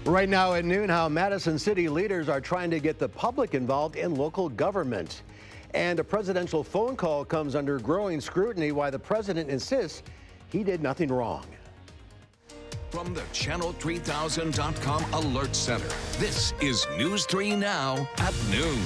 Right now at noon, how Madison city leaders are trying to get the public involved in local government. And a presidential phone call comes under growing scrutiny while the president insists he did nothing wrong. From the Channel3000.com Alert Center, this is News 3 Now at noon.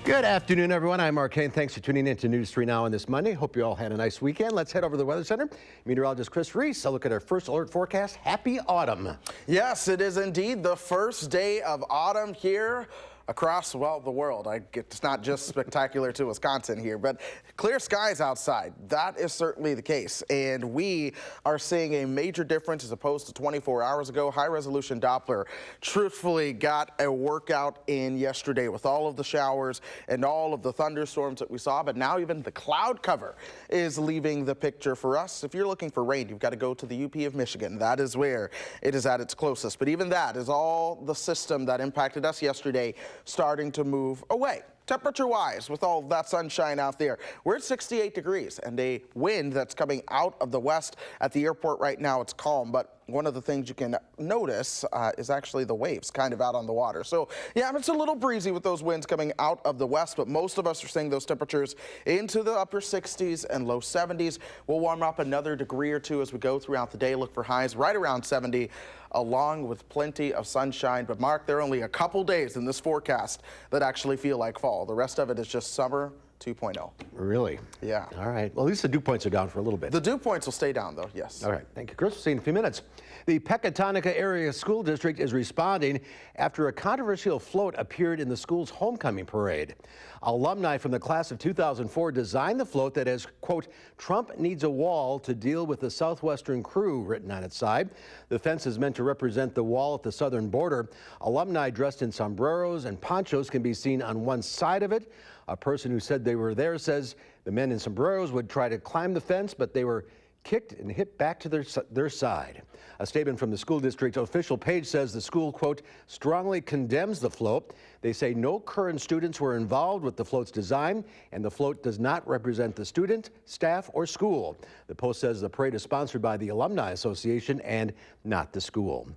Good afternoon, everyone. I'm Mark Kane. Thanks for tuning in to News 3 Now on this Monday. Hope you all had a nice weekend. Let's head over to the Weather Center. Meteorologist Chris Reese, a look at our first alert forecast. Happy autumn. Yes, it is indeed the first day of autumn here across, well, the world. It's not just spectacular to Wisconsin here, but clear skies outside. That is certainly the case. And we are seeing a major difference as opposed to 24 hours ago. High-resolution Doppler truthfully got a workout in yesterday with all of the showers and all of the thunderstorms that we saw. But now even the cloud cover is leaving the picture for us. If you're looking for rain, you've got to go to the UP of Michigan. That is where it is at its closest. But even that is all the system that impacted us yesterday starting to move away. Temperature-wise, with all that sunshine out there, we're at 68 degrees and a wind that's coming out of the west. At the airport right now, it's calm, but one of the things you can notice is actually the waves kind of out on the water. So, yeah, it's a little breezy with those winds coming out of the west, but most of us are seeing those temperatures into the upper 60s and low 70s. We'll warm up another degree or two as we go throughout the day. Look for highs right around 70, along with plenty of sunshine. But, Mark, there are only a couple days in this forecast that actually feel like fall. The rest of it is just summer 2.0. Really? Yeah. All right. Well, at least the dew points are down for a little bit. The dew points will stay down, though, yes. All right. Thank you, Chris. We'll see you in a few minutes. The Pecatonica Area School District is responding after a controversial float appeared in the school's homecoming parade. Alumni from the class of 2004 designed the float that has, quote, "Trump needs a wall to deal with the Southwestern crew," written on its side. The fence is meant to represent the wall at the southern border. Alumni dressed in sombreros and ponchos can be seen on one side of it. A person who said they were there says the men in sombreros would try to climb the fence, but they were kicked and hit back to their side. A statement from the school district official page says the school, quote, "strongly condemns the float." They say no current students were involved with the float's design, and the float does not represent the student, staff, or school. The Post says the parade is sponsored by the Alumni Association and not the school.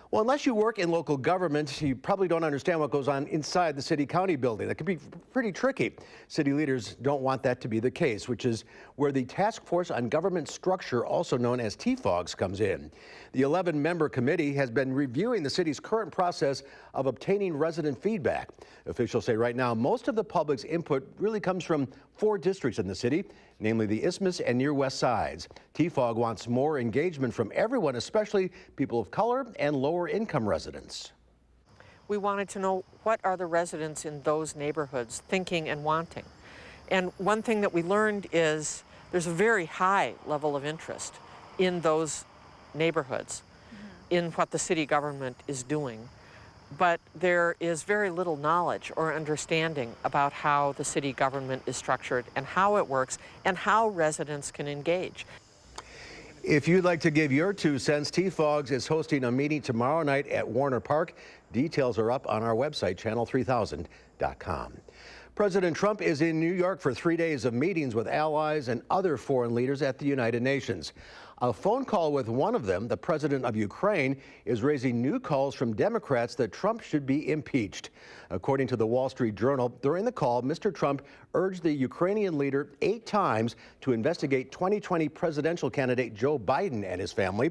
Well, unless you work in local government, you probably don't understand what goes on inside the city-county building. That can be pretty tricky. City leaders don't want that to be the case, which is where the Task Force on Government Structure, also known as TFOGS, comes in. The 11-member committee has been reviewing the city's current process of obtaining resident feedback. Officials say right now most of the public's input really comes from 4 districts in the city, namely the Isthmus and Near West Sides. TFOG wants more engagement from everyone, especially people of color and lower income residents. We wanted to know what are the residents in those neighborhoods thinking and wanting. And one thing that we learned is there's a very high level of interest in those neighborhoods, in what the city government is doing. But there is very little knowledge or understanding about how the city government is structured and how it works and how residents can engage. If you'd like to give your 2 cents, TFOGS is hosting a meeting tomorrow night at Warner Park. Details are up on our website, channel3000.com. President Trump is in New York for 3 days of meetings with allies and other foreign leaders at the United Nations. A phone call with one of them, the president of Ukraine, is raising new calls from Democrats that Trump should be impeached. According to the Wall Street Journal, during the call, Mr. Trump urged the Ukrainian leader 8 times to investigate 2020 presidential candidate Joe Biden and his family.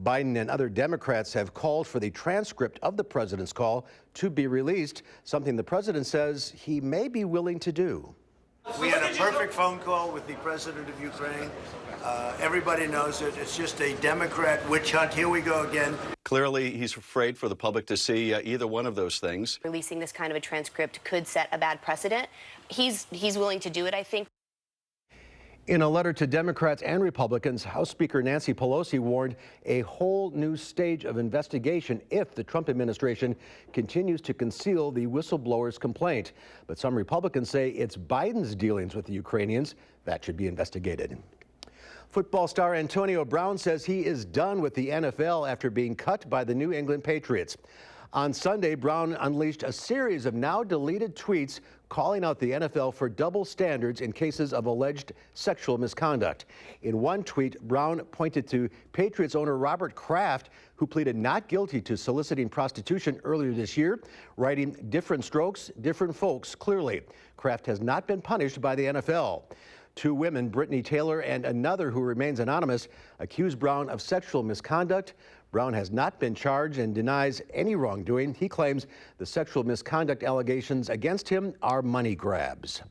Biden and other Democrats have called for the transcript of the president's call to be released, something the president says he may be willing to do. We had a perfect phone call with the president of Ukraine. Everybody knows it. It's just a Democrat witch hunt. Here we go again. Clearly, he's afraid for the public to see either one of those things. Releasing this kind of a transcript could set a bad precedent. He's willing to do it, I think. In a letter to Democrats and Republicans, House Speaker Nancy Pelosi warned a whole new stage of investigation if the Trump administration continues to conceal the whistleblower's complaint. But some Republicans say it's Biden's dealings with the Ukrainians that should be investigated. Football star Antonio Brown says he is done with the NFL after being cut by the New England Patriots. On Sunday, Brown unleashed a series of now deleted tweets calling out the NFL for double standards in cases of alleged sexual misconduct. In one tweet, Brown pointed to Patriots owner Robert Kraft, who pleaded not guilty to soliciting prostitution earlier this year, writing, "Different strokes, different folks," clearly. Kraft has not been punished by the NFL. Two women, Brittany Taylor and another who remains anonymous, accused Brown of sexual misconduct. Brown has not been charged and denies any wrongdoing. He claims the sexual misconduct allegations against him are money grabs.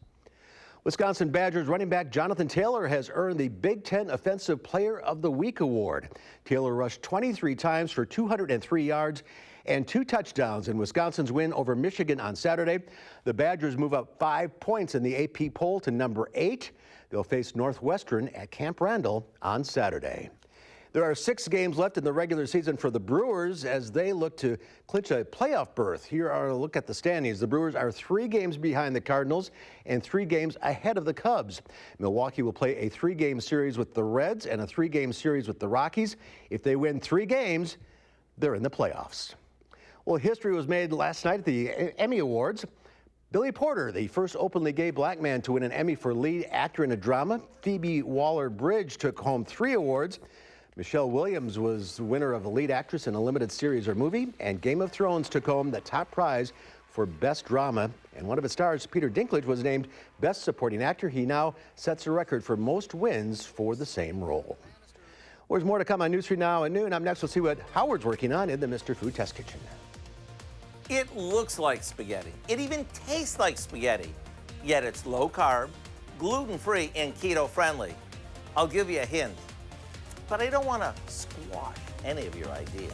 Wisconsin Badgers running back Jonathan Taylor has earned the Big Ten Offensive Player of the Week award. Taylor rushed 23 times for 203 yards and 2 touchdowns in Wisconsin's win over Michigan on Saturday. The Badgers move up 5 points in the AP poll to number 8. They'll face Northwestern at Camp Randall on Saturday. There are 6 games left in the regular season for the Brewers as they look to clinch a playoff berth. Here are a look at the standings. The Brewers are 3 games behind the Cardinals and 3 games ahead of the Cubs. Milwaukee will play a 3-game series with the Reds and a 3-game series with the Rockies. If they win 3 games, they're in the playoffs. Well, history was made last night at the Emmy Awards. Billy Porter, the first openly gay black man to win an Emmy for lead actor in a drama. Phoebe Waller-Bridge took home 3 awards. Michelle Williams was the winner of a lead actress in a limited series or movie, and Game of Thrones took home the top prize for Best Drama. And one of its stars, Peter Dinklage, was named Best Supporting Actor. He now sets a record for most wins for the same role. Well, there's more to come on News 3 Now at noon. Up next, we'll see what Howard's working on in the Mr. Food Test Kitchen. It looks like spaghetti. It even tastes like spaghetti. Yet it's low carb, gluten-free, and keto-friendly. I'll give you a hint. But I don't want to squash any of your ideas.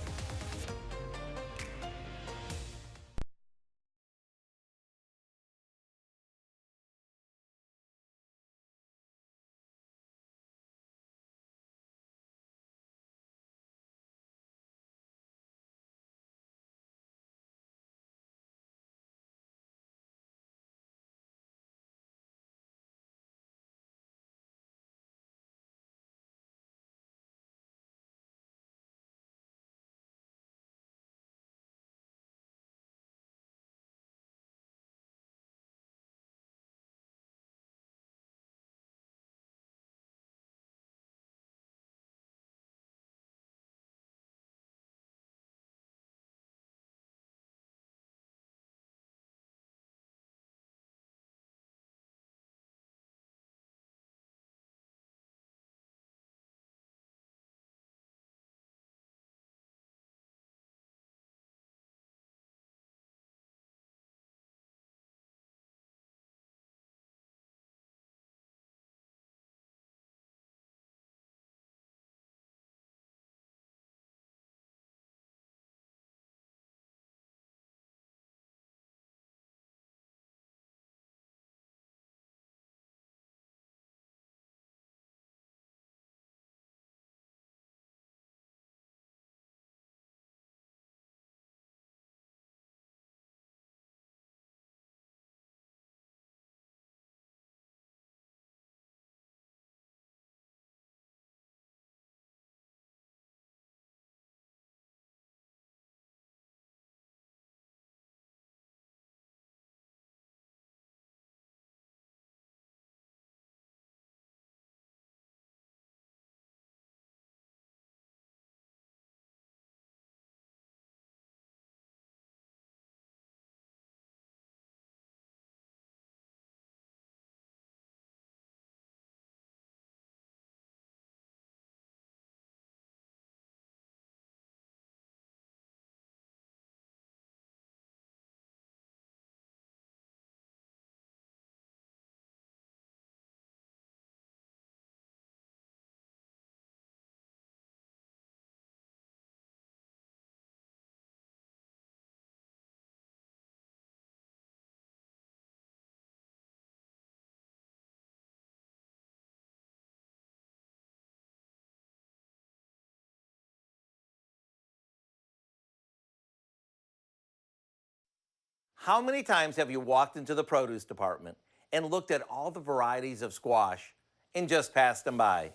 How many times have you walked into the produce department and looked at all the varieties of squash and just passed them by?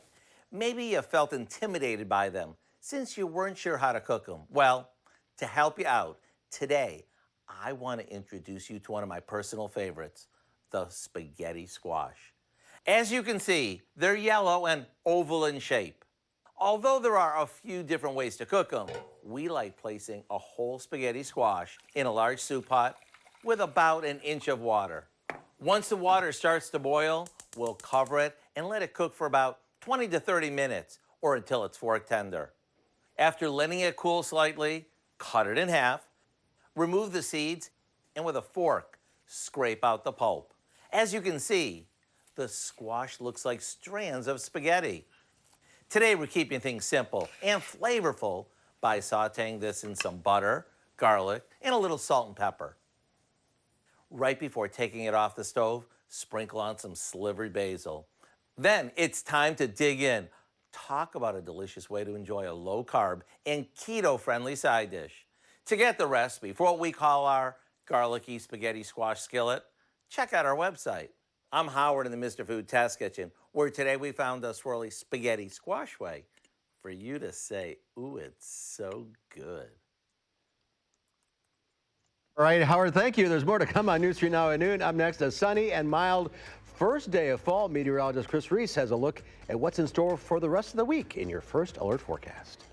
Maybe you felt intimidated by them since you weren't sure how to cook them. Well, to help you out, Today, I want to introduce you to one of my personal favorites, the spaghetti squash. As you can see, they're yellow and oval in shape. Although there are a few different ways to cook them, we like placing a whole spaghetti squash in a large soup pot with about an inch of water. Once the water starts to boil, we'll cover it and let it cook for about 20 to 30 minutes or until it's fork tender. After letting it cool slightly, cut it in half, remove the seeds, and with a fork, scrape out the pulp. As you can see, the squash looks like strands of spaghetti. Today, we're keeping things simple and flavorful by sauteing this in some butter, garlic, and a little salt and pepper. Right before taking it off the stove, sprinkle on some slivery basil. Then it's time to dig in. Talk about a delicious way to enjoy a low-carb and keto-friendly side dish. To get the recipe for what we call our garlicky spaghetti squash skillet, check out our website. I'm Howard in the Mr. Food Test Kitchen, where today we found a swirly spaghetti squash way for you to say, ooh, it's so good. All right, Howard, thank you. There's more to come on News 3 Now at noon. Up next, a sunny and mild first day of fall. Meteorologist Chris Reese has a look at what's in store for the rest of the week in your first alert forecast.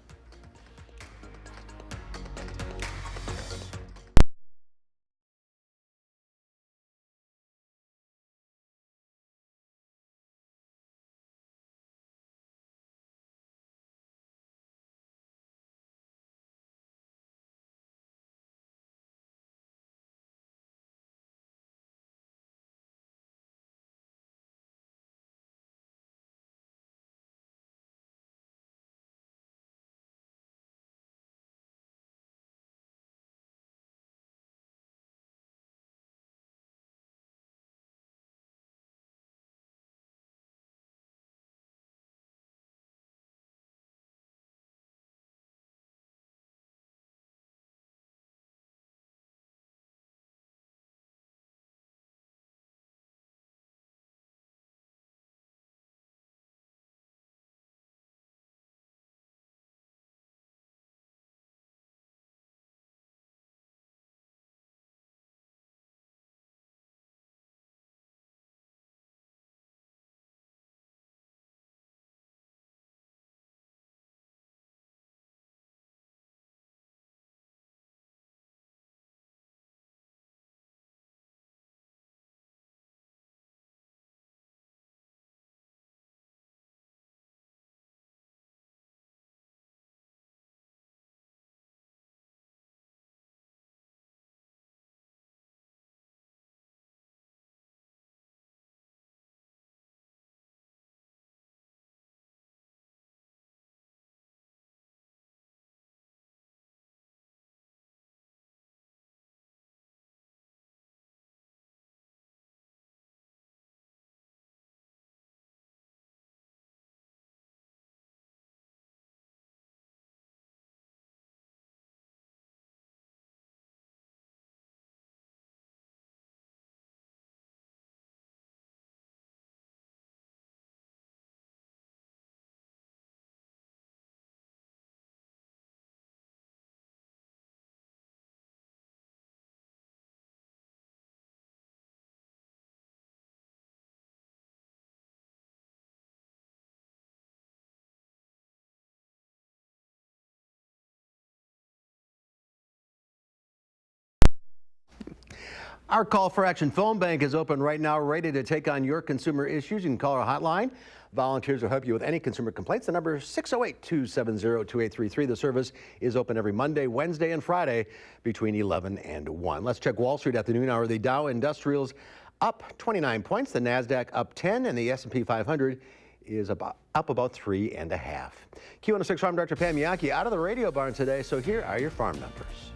Our Call for Action phone bank is open right now, ready to take on your consumer issues. You can call our hotline. Volunteers will help you with any consumer complaints. The number is 608-270-2833. The service is open every Monday, Wednesday, and Friday between 11 and 1. Let's check Wall Street at the noon hour. The Dow Industrials up 29 points, the NASDAQ up 10, and the S&P 500 is up about 3.5. Q106 Farm Director Pam Yankee out of the radio barn today, so here are your farm numbers.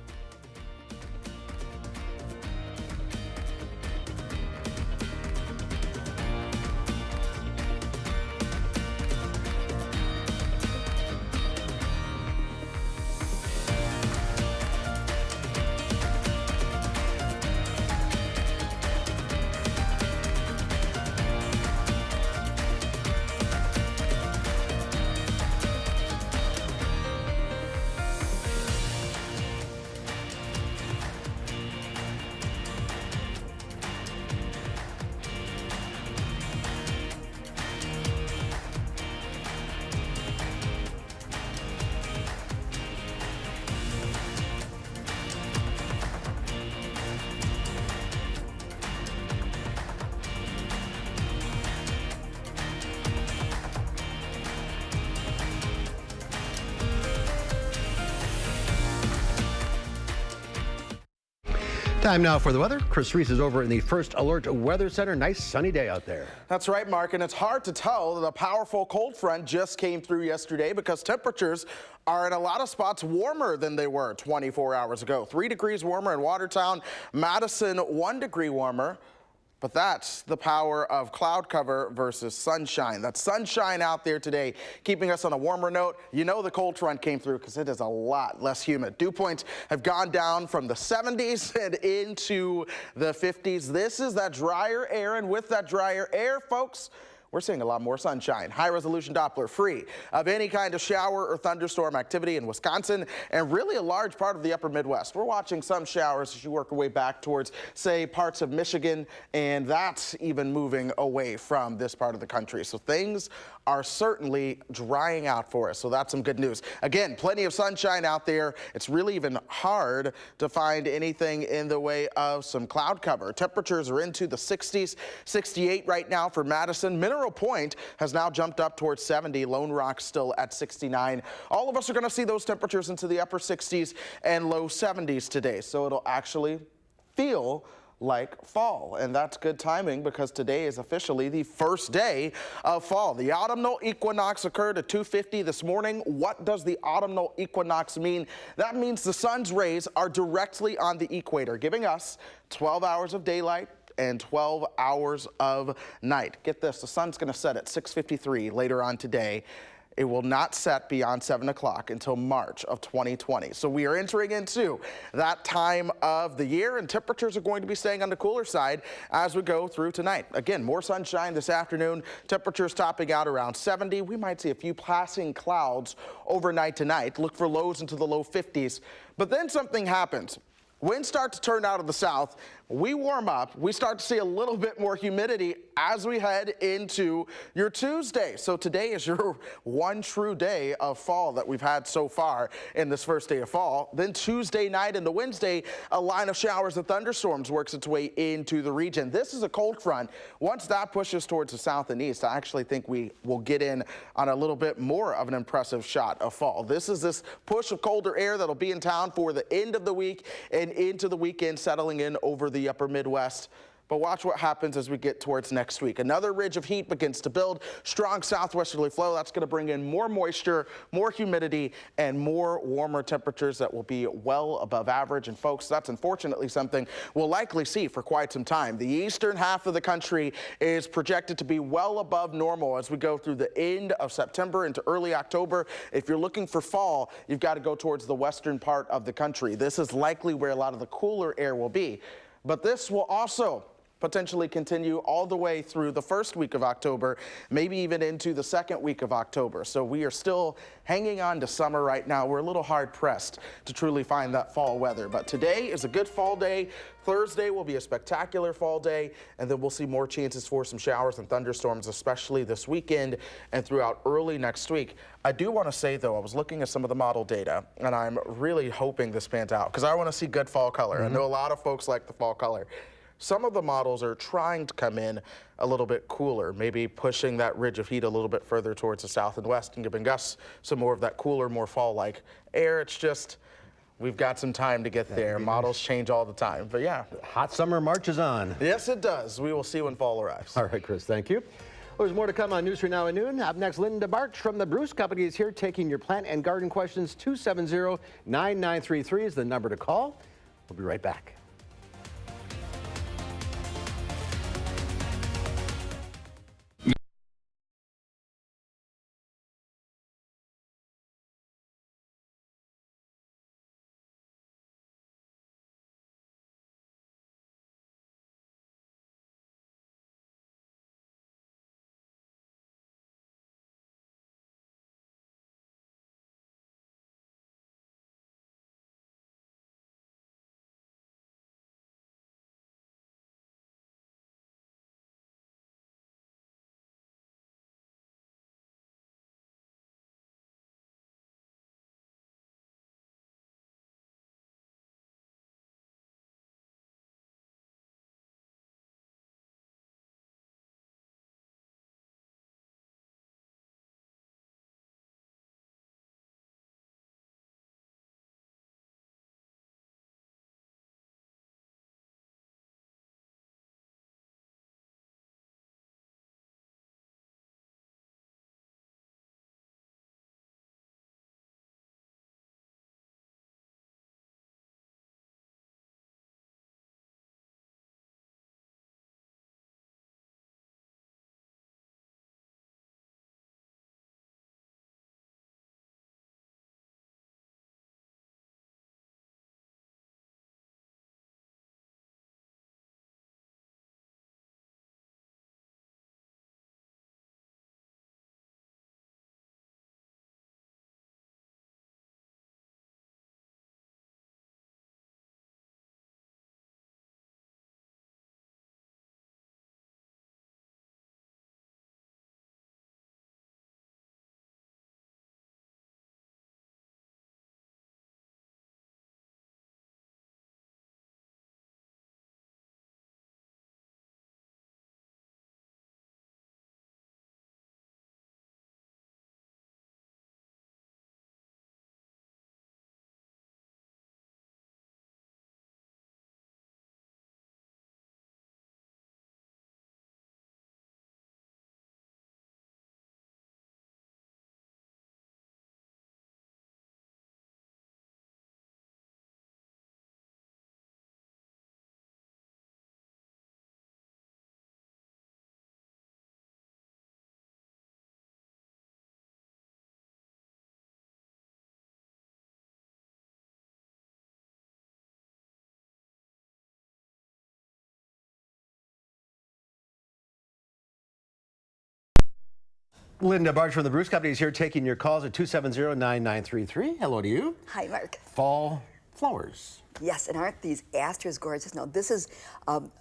Time now for the weather. Chris Reese is over in the First Alert Weather Center. Nice sunny day out there. That's right, Mark, and it's hard to tell that a powerful cold front just came through yesterday because temperatures are in a lot of spots warmer than they were 24 hours ago. 3 degrees warmer in Watertown, Madison 1 degree warmer. But that's the power of cloud cover versus sunshine. That sunshine out there today, keeping us on a warmer note. You know the cold front came through because it is a lot less humid. Dew points have gone down from the 70s and into the 50s. This is that drier air, and with that drier air, folks, we're seeing a lot more sunshine. High-resolution Doppler free of any kind of shower or thunderstorm activity in Wisconsin and really a large part of the upper Midwest. We're watching some showers as you work your way back towards, say, parts of Michigan, and that's even moving away from this part of the country. So things are certainly drying out for us, so that's some good news. Again, plenty of sunshine out there. It's really even hard to find anything in the way of some cloud cover. Temperatures are into the 60s, 68 right now for Madison. Mineral Point has now jumped up towards 70. Lone Rock still at 69. All of us are going to see those temperatures into the upper 60s and low 70s today, so it'll actually feel like fall, and that's good timing because today is officially the first day of fall. The autumnal equinox occurred at 2:50 this morning. What does the autumnal equinox mean? That means the sun's rays are directly on the equator, giving us 12 hours of daylight and 12 hours of night. Get this, the sun's going to set at 6:53 later on today. It will not set beyond 7 o'clock until March of 2020. So we are entering into that time of the year, and temperatures are going to be staying on the cooler side as we go through tonight. Again, more sunshine this afternoon. Temperatures topping out around 70. We might see a few passing clouds overnight tonight. Look for lows into the low 50s. But then something happens. Winds start to turn out of the south. We warm up. We start to see a little bit more humidity as we head into your Tuesday. So today is your one true day of fall that we've had so far in this first day of fall. Then Tuesday night into Wednesday, a line of showers and thunderstorms works its way into the region. This is a cold front. Once that pushes towards the south and east, I actually think we will get in on a little bit more of an impressive shot of fall. This is this push of colder air that'll be in town for the end of the week and into the weekend, settling in over the upper Midwest. But watch what happens as we get towards next week. Another ridge of heat begins to build. Strong southwesterly flow. That's going to bring in more moisture, more humidity, and more warmer temperatures that will be well above average. And folks, that's unfortunately something we'll likely see for quite some time. The eastern half of the country is projected to be well above normal as we go through the end of September into early October. If you're looking for fall, you've got to go towards the western part of the country. This is likely where a lot of the cooler air will be. But this will also potentially continue all the way through the first week of October, maybe even into the second week of October. So we are still hanging on to summer right now. We're a little hard pressed to truly find that fall weather. But today is a good fall day. Thursday will be a spectacular fall day, and then we'll see more chances for some showers and thunderstorms, especially this weekend and throughout early next week. I do want to say, though, I was looking at some of the model data, and I'm really hoping this pans out because I want to see good fall color. I know a lot of folks like the fall color. Some of the models are trying to come in a little bit cooler, maybe pushing that ridge of heat a little bit further towards the south and west and giving us some more of that cooler, more fall-like air. It's just, we've got some time to get there. Models change all the time, but yeah. Hot summer marches on. Yes, it does. We will see when fall arrives. All right, Chris, thank you. Well, there's more to come on News 3 Now at noon. Up next, Linda Barch from the Bruce Company is here taking your plant and garden questions. 270-9933 is the number to call. We'll be right back. Linda Barge from the Bruce Company is here taking your calls at 270-9933. Hello to you. Hi, Mark. Fall flowers. Yes, and aren't these asters gorgeous? Now, this is,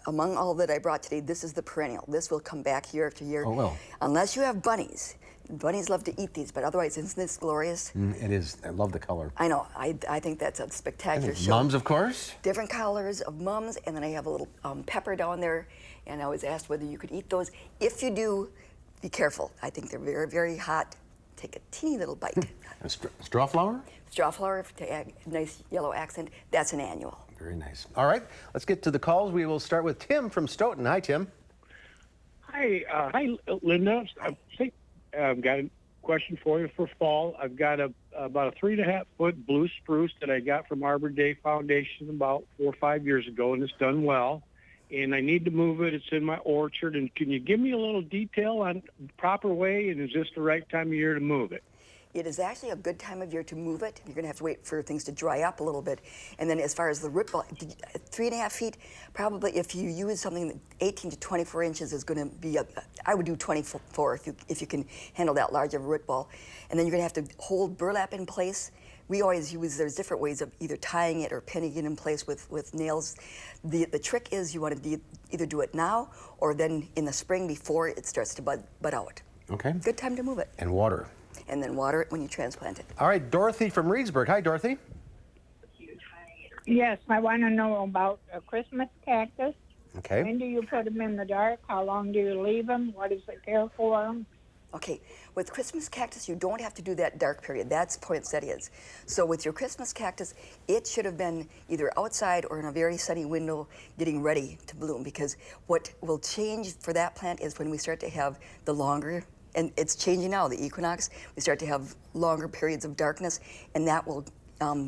among all that I brought today, this is the perennial. This will come back year after year. Oh, well. Unless you have bunnies. Bunnies love to eat these, but otherwise, isn't this glorious? It is. I love the color. I know. I think that's a spectacular show. Mums, of course. Different colors of mums, and then I have a little pepper down there, and I was asked whether you could eat those. If you do, be careful. I think they're very, very hot. Take a teeny little bite. A straw flower? Straw flower to add a nice yellow accent. That's an annual. Very nice. All right, let's get to the calls. We will start with Tim from Stoughton. Hi, Tim. Hi, Linda. I think I've got a question for you for fall. I've got about a 3.5-foot blue spruce that I got from Arbor Day Foundation about 4 or 5 years ago, and it's done well. And I need to move it. It's in my orchard. And can you give me a little detail on the proper way, and is this the right time of year to move it? It is actually a good time of year to move it. You're going to have to wait for things to dry up a little bit. And then as far as the root ball, 3.5 feet, probably if you use something that 18 to 24 inches is going to be, I would do 24 if you can handle that large of a root ball. And then you're going to have to hold burlap in place. We always use, there's different ways of either tying it or pinning it in place with nails. The trick is you want to either do it now or then in the spring before it starts to bud out. Okay. Good time to move it. And water. And then water it when you transplant it. All right, Dorothy from Reedsburg. Hi, Dorothy. Yes, I want to know about a Christmas cactus. Okay. When do you put them in the dark? How long do you leave them? What is the care for them? Okay, with Christmas cactus, you don't have to do that dark period. That's poinsettias. So with your Christmas cactus, it should have been either outside or in a very sunny window getting ready to bloom, because what will change for that plant is when we start to have the longer, and it's changing now, the equinox, we start to have longer periods of darkness, and that will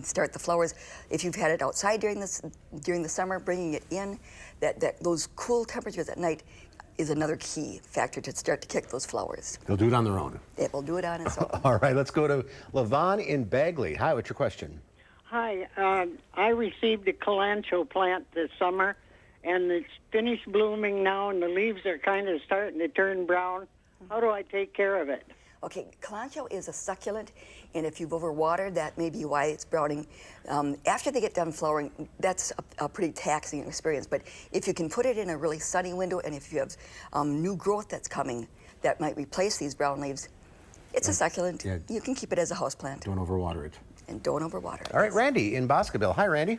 start the flowers. If you've had it outside during the summer, bringing it in, those cool temperatures at night is another key factor to start to kick those flowers. They'll do it on their own. It will do it on its own. All right, let's go to Levon in Bagley. Hi, what's your question? Hi, I received a calancho plant this summer, and it's finished blooming now, and the leaves are kind of starting to turn brown. How do I take care of it? Okay, calancho is a succulent, and if you've overwatered, that may be why it's browning. After they get done flowering, that's a pretty taxing experience, but if you can put it in a really sunny window, and if you have new growth that's coming that might replace these brown leaves, it's a succulent. Yeah. You can keep it as a houseplant. Don't overwater it. And don't overwater it. All right, Randy in Boscoville. Hi, Randy.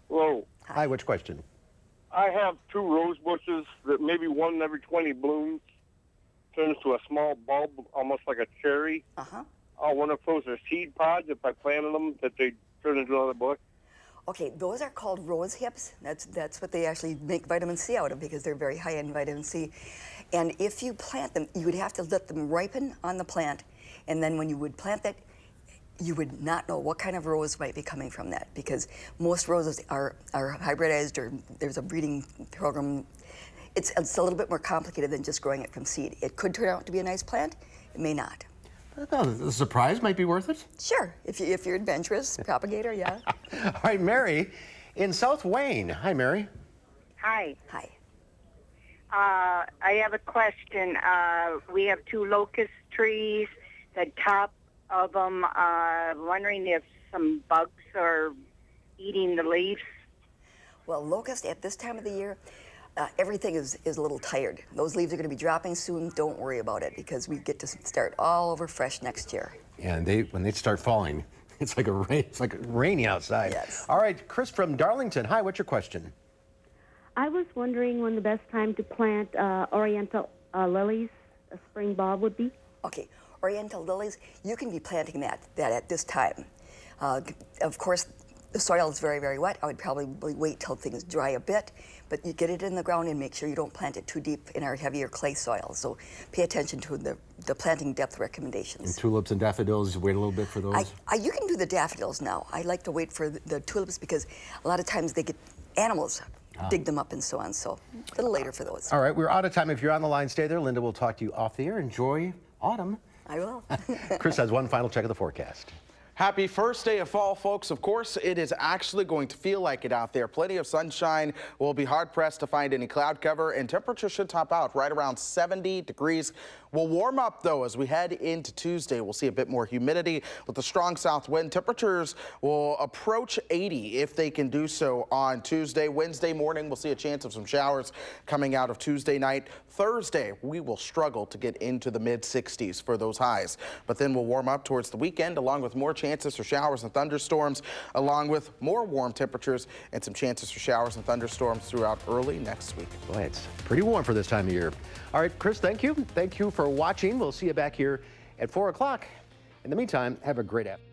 Hello. Hi, which question? I have 2 rose bushes that maybe one every 20 blooms turns to a small bulb, almost like a cherry. Uh-huh. I wonder if those are seed pods, if I planted them, that they turn into another bush. Okay, those are called rose hips. That's what they actually make vitamin C out of, because they're very high in vitamin C. And if you plant them, you would have to let them ripen on the plant, and then when you would plant that, you would not know what kind of rose might be coming from that, because most roses are hybridized, or there's a breeding program. It's a little bit more complicated than just growing it from seed. It could turn out to be a nice plant. It may not. The surprise might be worth it. Sure, if you're adventurous, propagator, yeah. All right, Mary in South Wayne. Hi, Mary. Hi. Hi. I have a question. We have 2 locust trees. The top of them, wondering if some bugs are eating the leaves. Well, locust at this time of the year, everything is a little tired. Those leaves are going to be dropping soon. Don't worry about it, because we get to start all over fresh next year. Yeah, and when they start falling, it's like rainy outside. Yes. All right, Chris from Darlington. Hi, what's your question? I was wondering when the best time to plant oriental lilies, a spring bulb, would be. Okay, oriental lilies, you can be planting that at this time. Of course, the soil is very, very wet. I would probably wait till things dry a bit, but you get it in the ground and make sure you don't plant it too deep in our heavier clay soil. So pay attention to the planting depth recommendations. And tulips and daffodils, wait a little bit for those? You can do the daffodils now. I like to wait for the tulips, because a lot of times they get animals dig them up and so on, so a little later for those. All right, we're out of time. If you're on the line, stay there. Linda will talk to you off the air. Enjoy autumn. I will. Chris has one final check of the forecast. Happy first day of fall, folks. Of course, it is actually going to feel like it out there. Plenty of sunshine. We'll be hard-pressed to find any cloud cover, and temperatures should top out right around 70 degrees. We'll warm up, though, as we head into Tuesday. We'll see a bit more humidity with the strong south wind. Temperatures will approach 80 if they can do so on Tuesday. Wednesday morning, we'll see a chance of some showers coming out of Tuesday night. Thursday, we will struggle to get into the mid-60s for those highs. But then we'll warm up towards the weekend, along with more chances for showers and thunderstorms, along with more warm temperatures and some chances for showers and thunderstorms throughout early next week. Boy, it's pretty warm for this time of year. All right, Chris, thank you. Thank you for watching. We'll see you back here at 4 o'clock. In the meantime, have a great afternoon.